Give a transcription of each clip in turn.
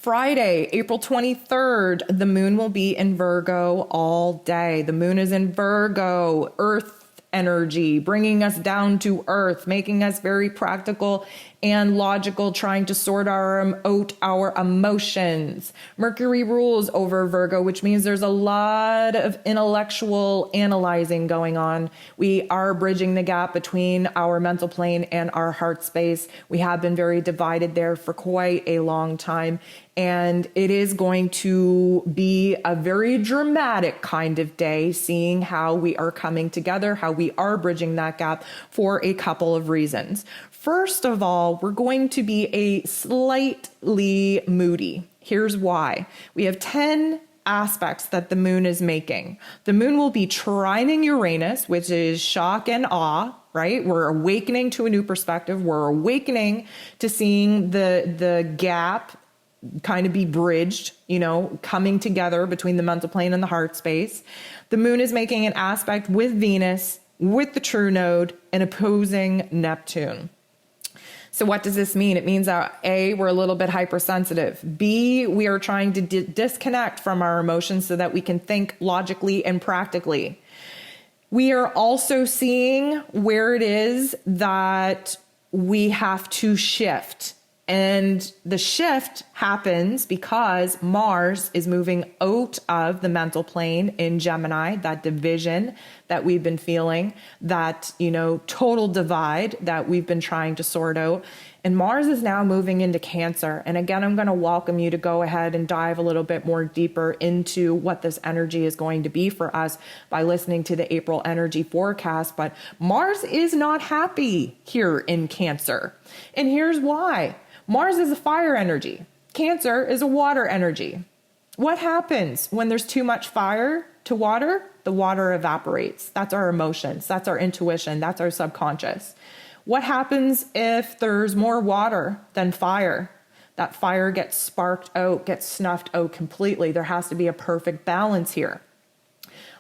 Friday, April 23rd, the moon will be in Virgo all day. The moon is in Virgo, Earth energy, bringing us down to earth, making us very practical and logical, trying to sort out our emotions. Mercury rules over Virgo, which means there's a lot of intellectual analyzing going on. We are bridging the gap between our mental plane and our heart space. We have been very divided there for quite a long time. And it is going to be a very dramatic kind of day, seeing how we are coming together, how we are bridging that gap for a couple of reasons. First of all, we're going to be a slightly moody. Here's why. We have 10 aspects that the moon is making. The moon will be trining Uranus, which is shock and awe, right? We're awakening to a new perspective. We're awakening to seeing the gap kind of be bridged, coming together between the mental plane and the heart space. The moon is making an aspect with Venus, with the true node, and opposing Neptune. So what does this mean? It means that A, we're a little bit hypersensitive. B, we are trying to disconnect from our emotions so that we can think logically and practically. We are also seeing where it is that we have to shift. And the shift happens because Mars is moving out of the mental plane in Gemini, that division that we've been feeling, that, total divide that we've been trying to sort out. And Mars is now moving into Cancer. And again, I'm going to welcome you to go ahead and dive a little bit more deeper into what this energy is going to be for us by listening to the April energy forecast. But Mars is not happy here in Cancer. And here's why. Mars is a fire energy. Cancer is a water energy. What happens when there's too much fire to water? The water evaporates. That's our emotions. That's our intuition. That's our subconscious. What happens if there's more water than fire? That fire gets sparked out, gets snuffed out completely. There has to be a perfect balance here.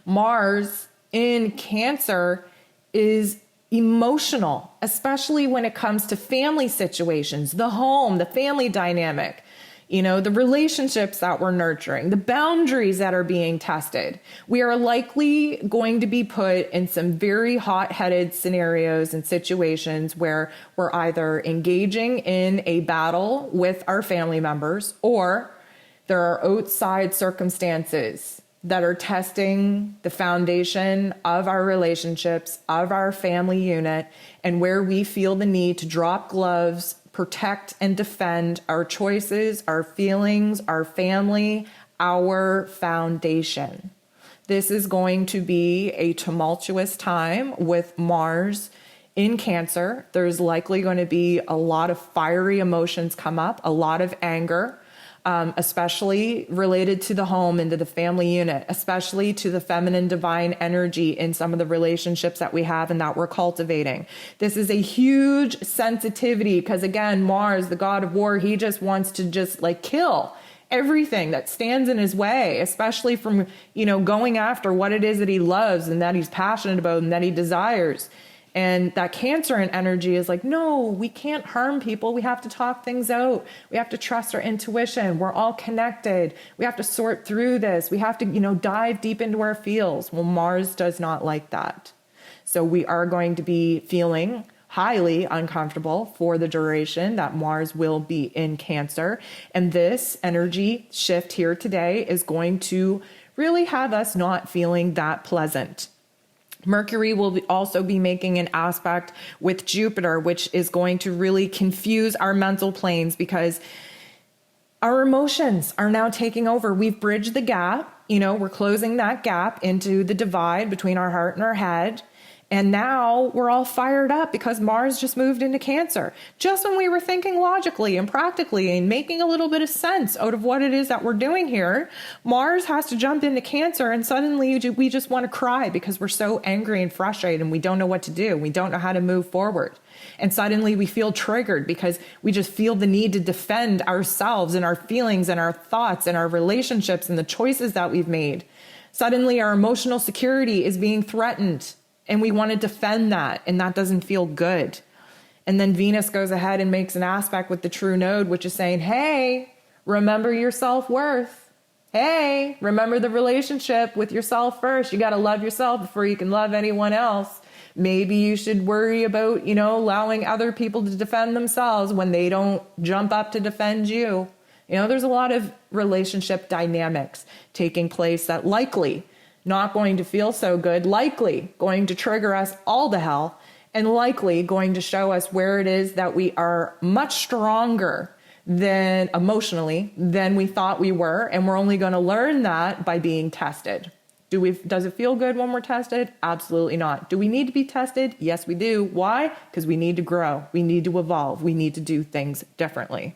Mars in Cancer is emotional, especially when it comes to family situations, the home, the family dynamic, the relationships that we're nurturing, the boundaries that are being tested. We are likely going to be put in some very hot-headed scenarios and situations where we're either engaging in a battle with our family members, or there are outside circumstances that are testing the foundation of our relationships, of our family unit, and where we feel the need to drop gloves, protect and defend our choices, our feelings, our family, our foundation. This is going to be a tumultuous time with Mars in Cancer. There's likely going to be a lot of fiery emotions come up, a lot of anger, especially related to the home and to the family unit, especially to the feminine divine energy in some of the relationships that we have and that we're cultivating. This is a huge sensitivity because, again, Mars, the god of war, he just wants to kill everything that stands in his way, especially from, going after what it is that he loves and that he's passionate about and that he desires. And that Cancer in energy is like, no, we can't harm people. We have to talk things out. We have to trust our intuition. We're all connected. We have to sort through this. We have to, dive deep into our feels. Well, Mars does not like that. So we are going to be feeling highly uncomfortable for the duration that Mars will be in Cancer. And this energy shift here today is going to really have us not feeling that pleasant. Mercury will also be making an aspect with Jupiter, which is going to really confuse our mental planes because our emotions are now taking over. We've bridged the gap. We're closing that gap into the divide between our heart and our head. And now we're all fired up because Mars just moved into Cancer. Just when we were thinking logically and practically and making a little bit of sense out of what it is that we're doing here, Mars has to jump into Cancer, and suddenly we just want to cry because we're so angry and frustrated and we don't know what to do. We don't know how to move forward. And suddenly we feel triggered because we just feel the need to defend ourselves and our feelings and our thoughts and our relationships and the choices that we've made. Suddenly our emotional security is being threatened. And we want to defend that, and that doesn't feel good. And then Venus goes ahead and makes an aspect with the true node, which is saying, hey, Remember your self-worth. Hey, remember the relationship with yourself first. You got to love yourself before you can love anyone else. Maybe you should worry about, allowing other people to defend themselves when they don't jump up to defend you. There's a lot of relationship dynamics taking place that likely not going to feel so good, likely going to trigger us all to hell, and likely going to show us where it is that we are much stronger than emotionally than we thought we were. And we're only going to learn that by being tested. Does it feel good when we're tested? Absolutely not. Do we need to be tested? Yes, we do. Why? Because we need to grow. We need to evolve. We need to do things differently.